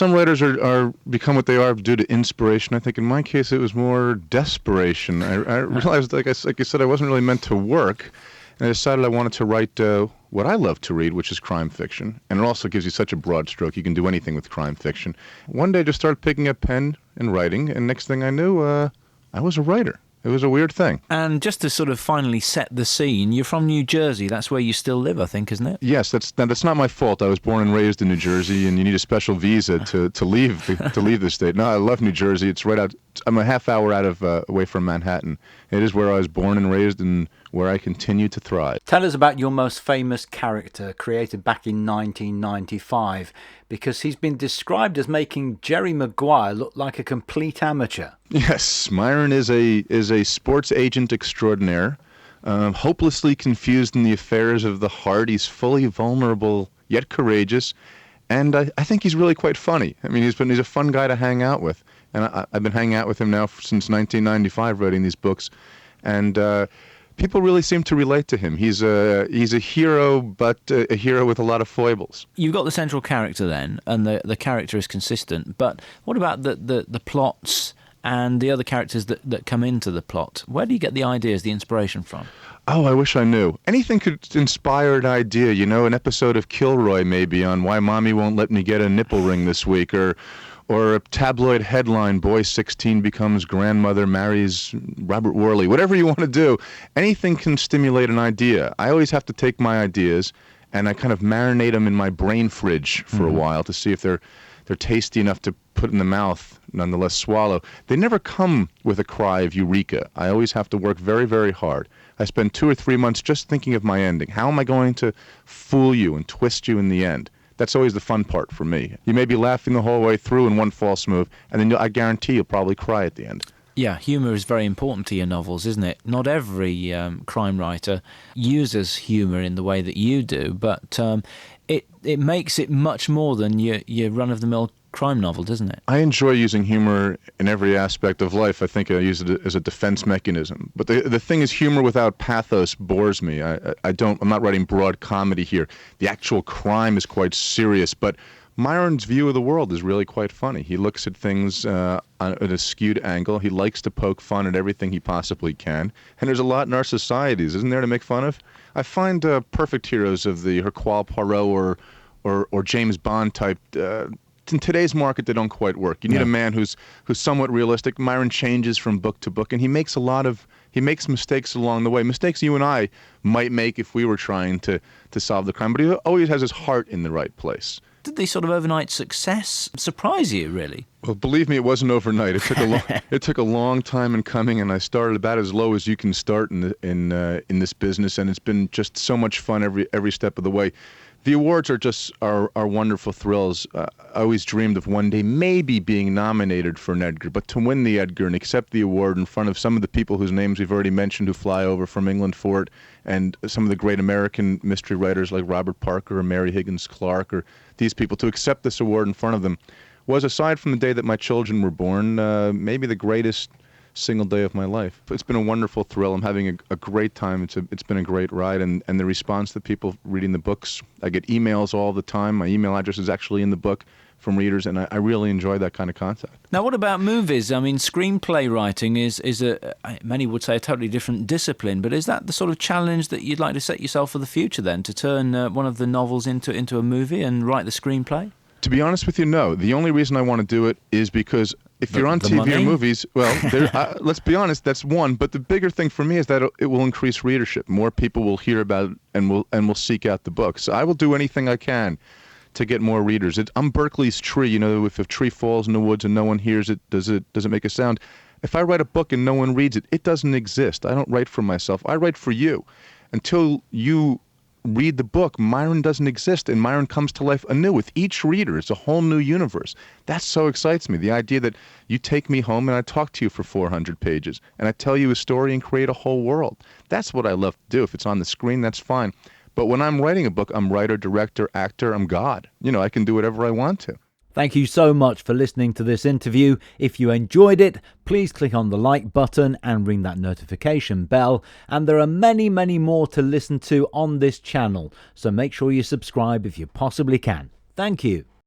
some writers are become what they are due to inspiration. I think in my case it was more desperation. I realized, like you said, I wasn't really meant to work, and I decided I wanted to write what I love to read, which is crime fiction. And it also gives you such a broad stroke. You can do anything with crime fiction. One day I just started picking up pen and writing, and next thing I knew, I was a writer. It was a weird thing. And just to sort of finally set the scene, you're from New Jersey. That's where you still live, I think, isn't it? Yes, that's not my fault. I was born and raised in New Jersey, and you need a special visa to leave the state. No, I love New Jersey. It's right out. I'm a half hour away from Manhattan. It is where I was born and raised, and where I continue to thrive. Tell us about your most famous character, created back in 1995, because he's been described as making Jerry Maguire look like a complete amateur. Yes, Myron is a sports agent extraordinaire, hopelessly confused in the affairs of the heart. He's fully vulnerable yet courageous, and I think he's really quite funny. I mean, he's a fun guy to hang out with, and I've been hanging out with him now since 1995, writing these books, and people really seem to relate to him. He's a hero, but a hero with a lot of foibles. You've got the central character then, and the character is consistent, but what about the plots and the other characters that come into the plot? Where do you get the ideas, the inspiration from? Oh, I wish I knew. Anything could inspire an idea, an episode of Kilroy maybe on why mommy won't let me get a nipple ring this week, or a tabloid headline, boy 16 becomes grandmother, marries Robert Worley. Whatever you want to do, anything can stimulate an idea. I always have to take my ideas and I kind of marinate them in my brain fridge for a while to see if they're tasty enough to put in the mouth, nonetheless swallow. They never come with a cry of eureka. I always have to work very, very hard. I spend 2 or 3 months just thinking of my ending. How am I going to fool you and twist you in the end? That's always the fun part for me. You may be laughing the whole way through in one false move, and then I guarantee you'll probably cry at the end. Yeah, humour is very important to your novels, isn't it? Not every crime writer uses humour in the way that you do, but it makes it much more than your run-of-the-mill crime novel, doesn't it? I enjoy using humor in every aspect of life. I think I use it as a defense mechanism. But the thing is, humor without pathos bores me. I'm not writing broad comedy here. The actual crime is quite serious, but Myron's view of the world is really quite funny. He looks at things at a skewed angle. He likes to poke fun at everything he possibly can. And there's a lot in our societies, isn't there, to make fun of? I find perfect heroes of the Hercule Poirot or James Bond type. In today's market, they don't quite work. You need a man who's somewhat realistic. Myron changes from book to book, and he makes mistakes along the way. Mistakes you and I might make if we were trying to solve the crime, but he always has his heart in the right place. Did the sort of overnight success surprise you, really? Well, believe me, it wasn't overnight. It took a long time in coming, and I started about as low as you can start in this business, and it's been just so much fun every step of the way. The awards are wonderful thrills. I always dreamed of one day maybe being nominated for an Edgar, but to win the Edgar and accept the award in front of some of the people whose names we've already mentioned who fly over from England for it, and some of the great American mystery writers like Robert Parker or Mary Higgins Clark, or these people, to accept this award in front of them was, aside from the day that my children were born, maybe the greatest single day of my life. It's been a wonderful thrill. I'm having a great time. It's been a great ride, and the response to people reading the books. I get emails all the time. My email address is actually in the book from readers, and I really enjoy that kind of contact. Now, what about movies? I mean, screenplay writing is many would say a totally different discipline, but is that the sort of challenge that you'd like to set yourself for the future then, to turn one of the novels into a movie and write the screenplay? To be honest with you, no. The only reason I want to do it is because if you're on TV money? or movies, well, let's be honest, that's one. But the bigger thing for me is that it will increase readership. More people will hear about it and will seek out the books. So I will do anything I can to get more readers. I'm Berkeley's tree. If a tree falls in the woods and no one hears it, does it make a sound? If I write a book and no one reads it, it doesn't exist. I don't write for myself. I write for you. Until you read the book, Myron doesn't exist, and Myron comes to life anew with each reader. It's a whole new universe. That so excites me, the idea that you take me home and I talk to you for 400 pages, and I tell you a story and create a whole world. That's what I love to do. If it's on the screen, that's fine. But when I'm writing a book, I'm writer, director, actor, I'm God. I can do whatever I want to. Thank you so much for listening to this interview. If you enjoyed it, please click on the like button and ring that notification bell. And there are many, many more to listen to on this channel, so make sure you subscribe if you possibly can. Thank you.